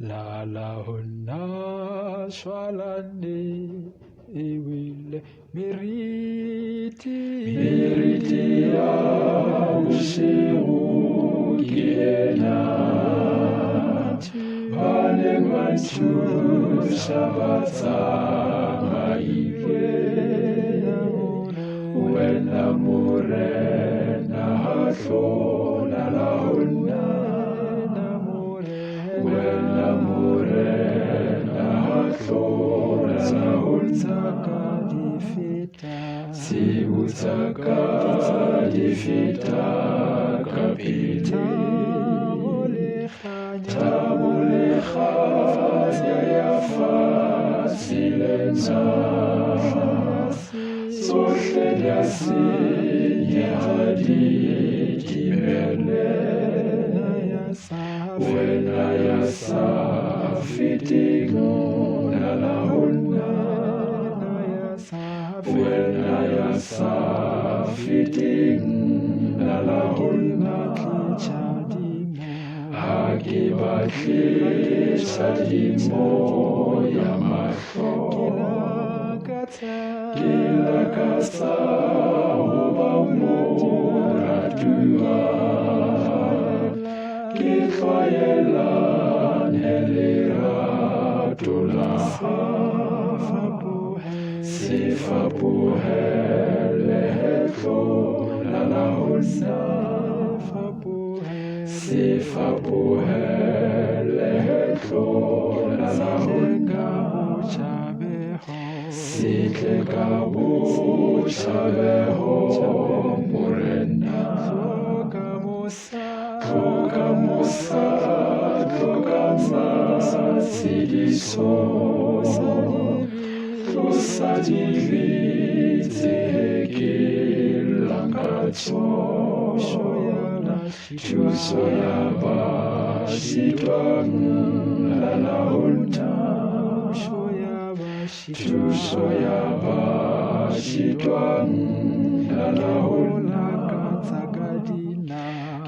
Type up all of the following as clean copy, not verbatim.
la honna swalane ewile meriti ya usiku kiena bane manchu sabata maive wena mure na hatlo la honna wena mure na hatlo la honna si utaka difita kapiti tabule khaya yafa silenza sohle yasi yadi kimele wena yasa fitigo na la honna wena yasa fitting na la honna akibaki sadimo ya makho kila kasa uba muradua kifayela nelera tulaha sifa puhele hetlo la la honna sifa puhele hetlo la la honna sitle kabu chabeho murena toka musa sidiso Tusadivize kilangatso Tusoyaba shitwang la honna Tusoyaba shitwang la honna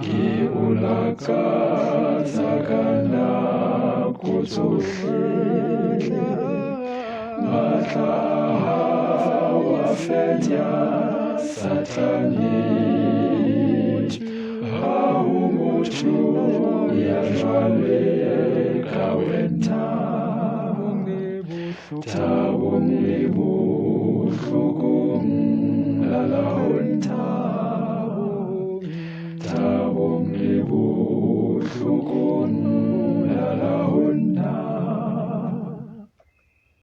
Kiulaka zakana kutuhila Matlaha wafetya satani Haumuchu yajwale kawenta Tabungibu thukum la honna Tabungibu thukum